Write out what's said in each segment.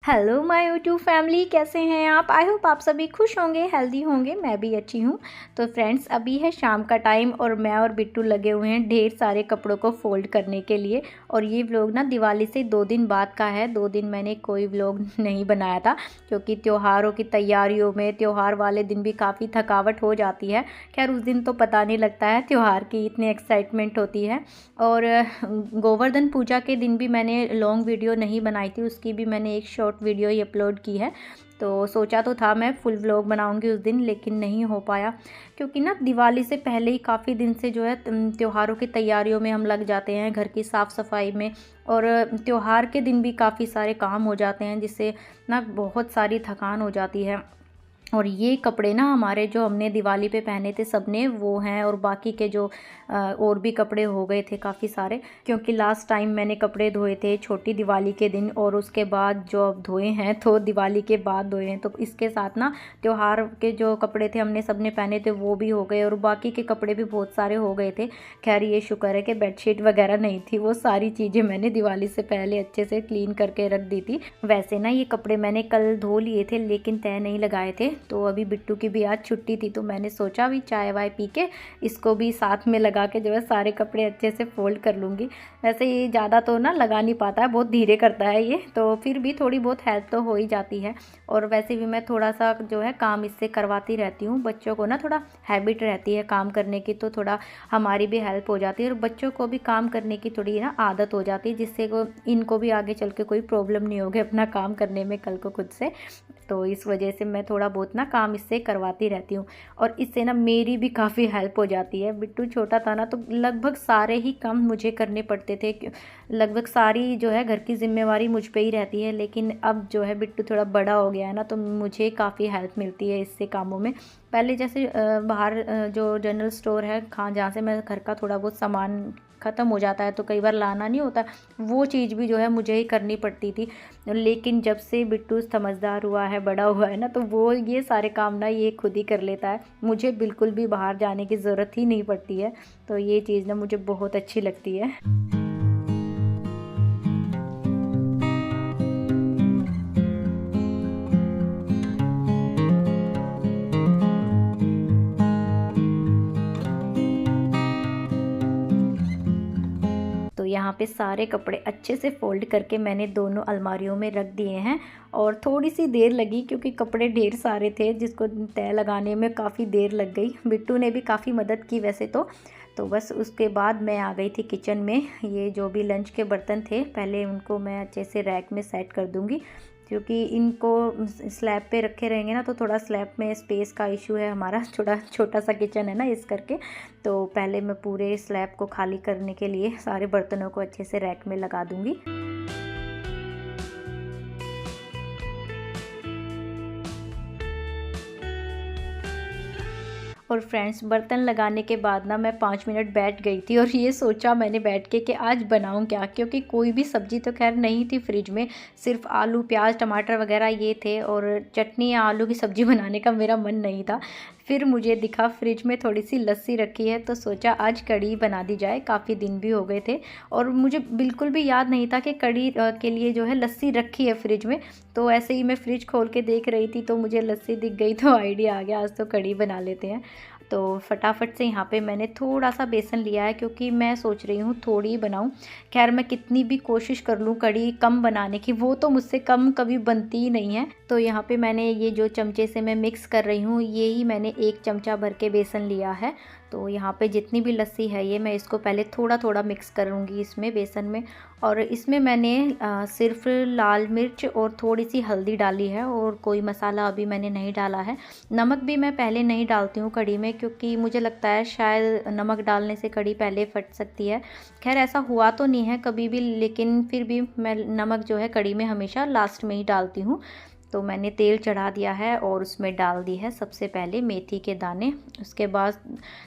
Hello my YouTube family, कैसे हैं आप। आई होप आप सभी खुश होंगे, हेल्दी होंगे। मैं भी अच्छी हूँ। तो फ्रेंड्स, अभी है शाम का टाइम और मैं और बिट्टू लगे हुए हैं ढेर सारे कपड़ों को फोल्ड करने के लिए। और ये व्लॉग ना दिवाली से 2 दिन बाद का है। 2 दिन मैंने कोई व्लॉग नहीं बनाया था क्योंकि त्योहारों की तैयारियों में त्यौहार वाले दिन भी काफ़ी थकावट हो जाती है। खैर उस दिन तो पता नहीं लगता है त्यौहार की इतनी एक्साइटमेंट होती है। और गोवर्धन पूजा के दिन भी मैंने लॉन्ग वीडियो नहीं बनाई थी, उसकी भी मैंने एक शॉर्ट वीडियो ही अपलोड की है। तो सोचा तो था मैं फुल व्लॉग बनाऊंगी उस दिन, लेकिन नहीं हो पाया क्योंकि ना दिवाली से पहले ही काफ़ी दिन से जो है त्योहारों की तैयारियों में हम लग जाते हैं, घर की साफ़ सफाई में। और त्यौहार के दिन भी काफ़ी सारे काम हो जाते हैं जिससे ना बहुत सारी थकान हो जाती है। और ये कपड़े ना हमारे जो हमने दिवाली पे पहने थे सबने वो हैं, और बाकी के जो और भी कपड़े हो गए थे काफ़ी सारे, क्योंकि लास्ट टाइम मैंने कपड़े धोए थे छोटी दिवाली के दिन और उसके बाद जो अब धोए हैं तो दिवाली के बाद धोए हैं। तो इसके साथ ना त्यौहार के जो कपड़े थे हमने सबने पहने थे वो भी हो गए और बाकी के कपड़े भी बहुत सारे हो गए थे। खैर ये शुक्र है कि बेडशीट वगैरह नहीं थी, वो सारी चीज़ें मैंने दिवाली से पहले अच्छे से क्लीन करके रख दी थी। वैसे ना ये कपड़े मैंने कल धो लिए थे लेकिन तय नहीं लगाए थे। तो अभी बिट्टू की भी आज छुट्टी थी तो मैंने सोचा अभी चाय वाय पी के इसको भी साथ में लगा के जो है सारे कपड़े अच्छे से फोल्ड कर लूँगी। वैसे ये ज़्यादा तो ना लगा नहीं पाता है, बहुत धीरे करता है ये, तो फिर भी थोड़ी बहुत हेल्प तो हो ही जाती है। और वैसे भी मैं थोड़ा सा जो है काम इससे करवाती रहती हूँ। बच्चों को ना थोड़ा हैबिट रहती है काम करने की, तो थोड़ा हमारी भी हेल्प हो जाती है और बच्चों को भी काम करने की थोड़ी ना आदत हो जाती है, जिससे इनको भी आगे चल के कोई प्रॉब्लम नहीं होगी अपना काम करने में कल को खुद से। तो इस वजह से मैं थोड़ा बहुत ना काम इससे करवाती रहती हूँ और इससे ना मेरी भी काफ़ी हेल्प हो जाती है। बिट्टू छोटा था ना तो लगभग सारे ही काम मुझे करने पड़ते थे, लगभग सारी जो है घर की जिम्मेवारी मुझ पे ही रहती है। लेकिन अब जो है बिट्टू थोड़ा बड़ा हो गया है ना तो मुझे काफ़ी हेल्प मिलती है इससे कामों में। पहले जैसे बाहर जो जनरल स्टोर है जहाँ से मैं घर का थोड़ा बहुत सामान ख़त्म हो जाता है तो कई बार लाना नहीं होता, वो चीज़ भी जो है मुझे ही करनी पड़ती थी। लेकिन जब से बिट्टू समझदार हुआ है, बड़ा हुआ है ना, तो वो ये सारे काम ना ये खुद ही कर लेता है। मुझे बिल्कुल भी बाहर जाने की ज़रूरत ही नहीं पड़ती है। तो ये चीज़ ना मुझे बहुत अच्छी लगती है। तो यहाँ पे सारे कपड़े अच्छे से फोल्ड करके मैंने दोनों अलमारियों में रख दिए हैं। और थोड़ी सी देर लगी क्योंकि कपड़े ढेर सारे थे जिसको तय लगाने में काफ़ी देर लग गई। बिट्टू ने भी काफ़ी मदद की वैसे तो बस उसके बाद मैं आ गई थी किचन में। ये जो भी लंच के बर्तन थे पहले उनको मैं अच्छे से रैक में सेट कर दूँगी, क्योंकि इनको स्लैब पे रखे रहेंगे ना तो थोड़ा स्लैब में स्पेस का इशू है, हमारा छोटा सा किचन है ना इस करके। तो पहले मैं पूरे स्लैब को खाली करने के लिए सारे बर्तनों को अच्छे से रैक में लगा दूंगी। और फ्रेंड्स, बर्तन लगाने के बाद ना मैं 5 मिनट बैठ गई थी और ये सोचा मैंने बैठ के कि आज बनाऊं क्या, क्योंकि कोई भी सब्ज़ी तो खैर नहीं थी फ्रिज में, सिर्फ आलू प्याज टमाटर वगैरह ये थे और चटनी या आलू की सब्ज़ी बनाने का मेरा मन नहीं था। फिर मुझे दिखा फ्रिज में थोड़ी सी लस्सी रखी है तो सोचा आज कढ़ी बना दी जाए, काफ़ी दिन भी हो गए थे और मुझे बिल्कुल भी याद नहीं था कि कढ़ी के लिए जो है लस्सी रखी है फ्रिज में। तो ऐसे ही मैं फ्रिज खोल के देख रही थी तो मुझे लस्सी दिख गई तो आइडिया आ गया आज तो कढ़ी बना लेते हैं। तो फटाफट से यहाँ पे मैंने थोड़ा सा बेसन लिया है क्योंकि मैं सोच रही हूँ थोड़ी ही बनाऊँ। खैर मैं कितनी भी कोशिश कर लूँ कढ़ी कम बनाने की, वो तो मुझसे कम कभी बनती ही नहीं है। तो यहाँ पे मैंने ये जो चमचे से मैं मिक्स कर रही हूँ ये ही मैंने 1 चमचा भर के बेसन लिया है। तो यहाँ पे जितनी भी लस्सी है ये मैं इसको पहले थोड़ा थोड़ा मिक्स करूँगी इसमें बेसन में। और इसमें मैंने सिर्फ लाल मिर्च और थोड़ी सी हल्दी डाली है और कोई मसाला अभी मैंने नहीं डाला है। नमक भी मैं पहले नहीं डालती हूँ कढ़ी में क्योंकि मुझे लगता है शायद नमक डालने से कढ़ी पहले फट सकती है। खैर ऐसा हुआ तो नहीं है कभी भी, लेकिन फिर भी मैं नमक जो है कढ़ी में हमेशा लास्ट में ही डालती हूँ। तो मैंने तेल चढ़ा दिया है और उसमें डाल दी है सबसे पहले मेथी के दाने। उसके बाद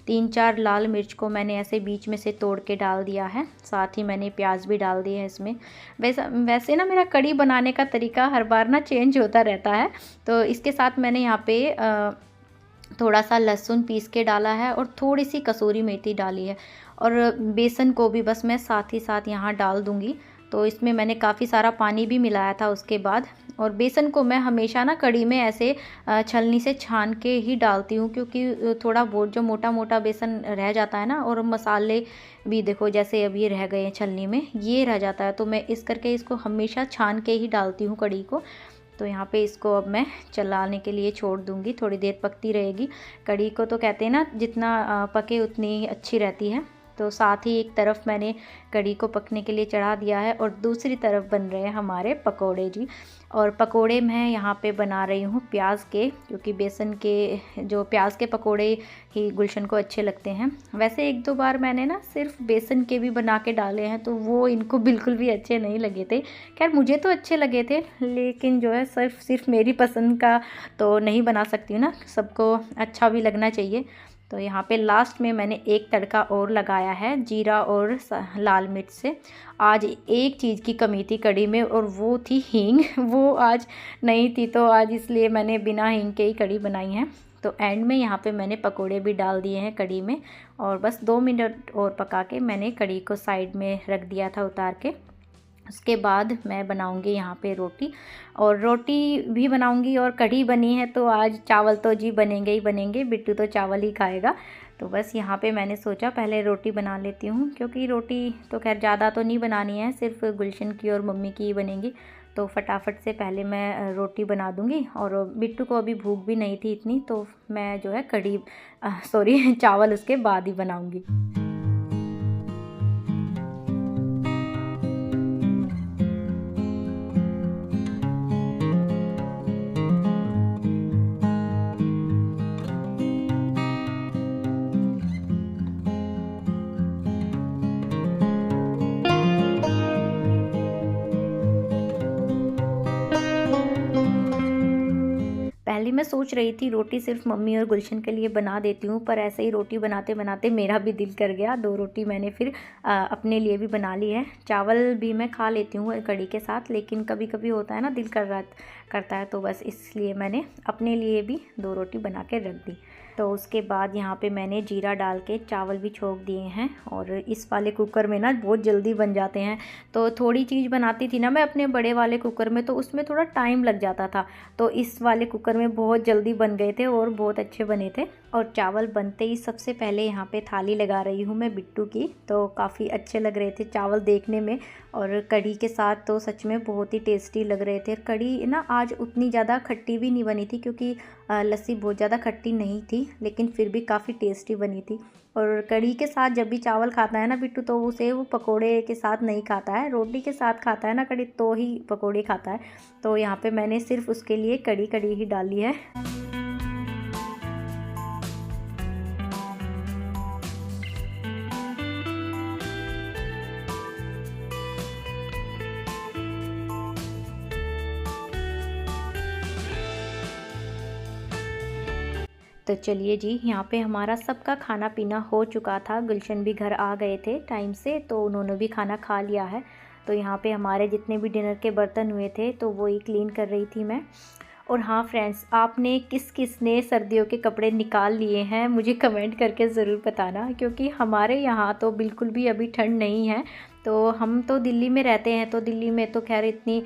3-4 लाल मिर्च को मैंने ऐसे बीच में से तोड़ के डाल दिया है, साथ ही मैंने प्याज भी डाल दिया है इसमें। वैसे ना मेरा कढ़ी बनाने का तरीका हर बार ना चेंज होता रहता है। तो इसके साथ मैंने यहाँ पे थोड़ा सा लहसुन पीस के डाला है और थोड़ी सी कसूरी मेथी डाली है और बेसन को भी बस मैं साथ ही साथ यहाँ डाल दूँगी। तो इसमें मैंने काफ़ी सारा पानी भी मिलाया था उसके बाद। और बेसन को मैं हमेशा ना कढ़ी में ऐसे छलनी से छान के ही डालती हूँ, क्योंकि थोड़ा बहुत जो मोटा मोटा बेसन रह जाता है ना, और मसाले भी देखो जैसे अब ये रह गए हैं छलनी में, ये रह जाता है, तो मैं इस करके इसको हमेशा छान के ही डालती हूँ कढ़ी को। तो यहाँ पे इसको अब मैं चलाने के लिए छोड़ दूँगी, थोड़ी देर पकती रहेगी। कढ़ी को तो कहते हैं ना जितना पके उतनी अच्छी रहती है। तो साथ ही एक तरफ मैंने कढ़ी को पकने के लिए चढ़ा दिया है और दूसरी तरफ बन रहे हैं हमारे पकोड़े जी। और पकोड़े मैं यहाँ पे बना रही हूँ प्याज के, क्योंकि बेसन के जो प्याज के पकोड़े ही गुलशन को अच्छे लगते हैं। वैसे एक दो बार मैंने ना सिर्फ बेसन के भी बना के डाले हैं, तो वो इनको बिल्कुल भी अच्छे नहीं लगे थे। खैर मुझे तो अच्छे लगे थे, लेकिन जो है सिर्फ मेरी पसंद का तो नहीं बना सकती हूँ ना, सबको अच्छा भी लगना चाहिए। तो यहाँ पे लास्ट में मैंने एक तड़का और लगाया है जीरा और लाल मिर्च से। आज एक चीज़ की कमी थी कढ़ी में, और वो थी हींग। वो आज नहीं थी, तो आज इसलिए मैंने बिना हींग के ही कढ़ी बनाई है। तो एंड में यहाँ पे मैंने पकोड़े भी डाल दिए हैं कढ़ी में, और बस 2 मिनट और पका के मैंने कढ़ी को साइड में रख दिया था उतार के। उसके बाद मैं बनाऊंगी यहाँ पे रोटी, और रोटी भी बनाऊंगी और कढ़ी बनी है, तो आज चावल तो जी बनेंगे ही बनेंगे, बिट्टू तो चावल ही खाएगा। तो बस यहाँ पे मैंने सोचा पहले रोटी बना लेती हूँ, क्योंकि रोटी तो खैर ज़्यादा तो नहीं बनानी है, सिर्फ गुलशन की और मम्मी की ही बनेगी। तो फटाफट से पहले मैं रोटी बना दूँगी, और बिट्टू को अभी भूख भी नहीं थी इतनी, तो मैं जो है चावल उसके बाद ही बनाऊँगी। पहले मैं सोच रही थी रोटी सिर्फ मम्मी और गुलशन के लिए बना देती हूँ, पर ऐसे ही रोटी बनाते बनाते मेरा भी दिल कर गया। 2 रोटी मैंने फिर अपने लिए भी बना ली है। चावल भी मैं खा लेती हूँ कढ़ी के साथ, लेकिन कभी कभी होता है ना दिल करता है, तो बस इसलिए मैंने अपने लिए भी 2 रोटी बना के रख दी। तो उसके बाद यहाँ पे मैंने जीरा डाल के चावल भी छोंक दिए हैं, और इस वाले कुकर में ना बहुत जल्दी बन जाते हैं। तो थोड़ी चीज़ बनाती थी ना मैं अपने बड़े वाले कुकर में, तो उसमें थोड़ा टाइम लग जाता था, तो इस वाले कुकर में बहुत जल्दी बन गए थे और बहुत अच्छे बने थे। और चावल बनते ही सबसे पहले यहाँ पे थाली लगा रही हूँ मैं बिट्टू की, तो काफ़ी अच्छे लग रहे थे चावल देखने में, और कढ़ी के साथ तो सच में बहुत ही टेस्टी लग रहे थे। कढ़ी ना आज उतनी ज़्यादा खट्टी भी नहीं बनी थी, क्योंकि लस्सी बहुत ज़्यादा खट्टी नहीं थी, लेकिन फिर भी काफ़ी टेस्टी बनी थी। और कढ़ी के साथ जब भी चावल खाता है ना बिट्टू, तो उसे वो पकोड़े के साथ नहीं खाता है, रोटी के साथ खाता है ना कढ़ी, तो ही पकोड़े खाता है। तो यहाँ पे मैंने सिर्फ उसके लिए कढ़ी ही डाली है। तो चलिए जी, यहाँ पे हमारा सबका खाना पीना हो चुका था। गुलशन भी घर आ गए थे टाइम से, तो उन्होंने भी खाना खा लिया है। तो यहाँ पे हमारे जितने भी डिनर के बर्तन हुए थे, तो वो ही क्लीन कर रही थी मैं। और हाँ फ्रेंड्स, आपने किस ने सर्दियों के कपड़े निकाल लिए हैं मुझे कमेंट करके ज़रूर बताना, क्योंकि हमारे यहाँ तो बिल्कुल भी अभी ठंड नहीं है। तो हम तो दिल्ली में रहते हैं, तो दिल्ली में तो खैर इतनी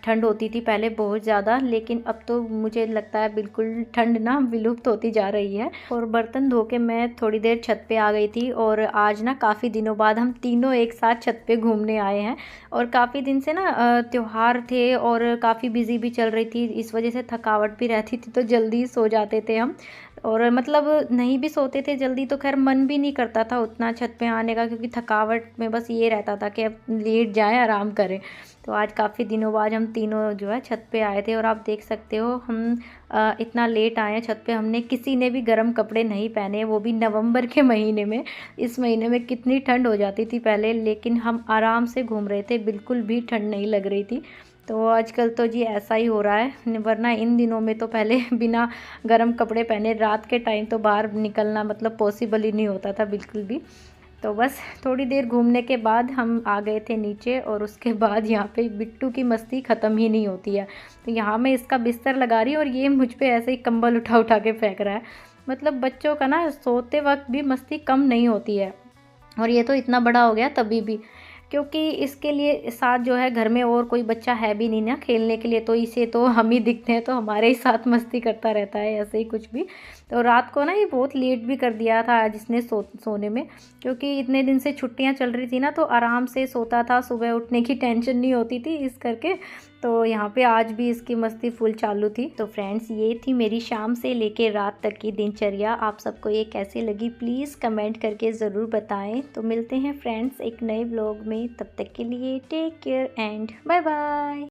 ठंड होती थी पहले बहुत ज़्यादा, लेकिन अब तो मुझे लगता है बिल्कुल ठंड ना विलुप्त होती जा रही है। और बर्तन धो के मैं थोड़ी देर छत पे आ गई थी, और आज ना काफ़ी दिनों बाद हम तीनों एक साथ छत पे घूमने आए हैं। और काफ़ी दिन से ना त्यौहार थे और काफ़ी बिजी भी चल रही थी, इस वजह से थकावट भी रहती थी, तो जल्दी सो जाते थे हम। और मतलब नहीं भी सोते थे जल्दी, तो खैर मन भी नहीं करता था उतना छत पे आने का, क्योंकि थकावट में बस ये रहता था कि अब लेट जाएं, आराम करें। तो आज काफ़ी दिनों बाद हम तीनों जो है छत पे आए थे, और आप देख सकते हो हम इतना लेट आए हैं छत पे। हमने किसी ने भी गर्म कपड़े नहीं पहने, वो भी नवंबर के महीने में। इस महीने में कितनी ठंड हो जाती थी पहले, लेकिन हम आराम से घूम रहे थे, बिल्कुल भी ठंड नहीं लग रही थी। तो आजकल तो जी ऐसा ही हो रहा है, वरना इन दिनों में तो पहले बिना गर्म कपड़े पहने रात के टाइम तो बाहर निकलना मतलब पॉसिबल ही नहीं होता था बिल्कुल भी। तो बस थोड़ी देर घूमने के बाद हम आ गए थे नीचे, और उसके बाद यहाँ पे बिट्टू की मस्ती ख़त्म ही नहीं होती है। तो यहाँ मैं इसका बिस्तर लगा रही हूँ, और ये मुझ पे ऐसे ही कंबल उठा उठा के फेंक रहा है। मतलब बच्चों का ना सोते वक्त भी मस्ती कम नहीं होती है, और ये तो इतना बड़ा हो गया तभी भी। क्योंकि इसके लिए साथ जो है घर में और कोई बच्चा है भी नहीं ना खेलने के लिए, तो इसे तो हम ही दिखते हैं, तो हमारे ही साथ मस्ती करता रहता है ऐसे ही कुछ भी। तो रात को ना ये बहुत लेट भी कर दिया था आज इसने सोने में, क्योंकि इतने दिन से छुट्टियां चल रही थी ना, तो आराम से सोता था, सुबह उठने की टेंशन नहीं होती थी इस करके। तो यहाँ पे आज भी इसकी मस्ती फुल चालू थी। तो फ्रेंड्स, ये थी मेरी शाम से लेके रात तक की दिनचर्या। आप सबको ये कैसी लगी प्लीज़ कमेंट करके ज़रूर बताएं। तो मिलते हैं फ्रेंड्स एक नए व्लॉग में, तब तक के लिए take care and bye bye.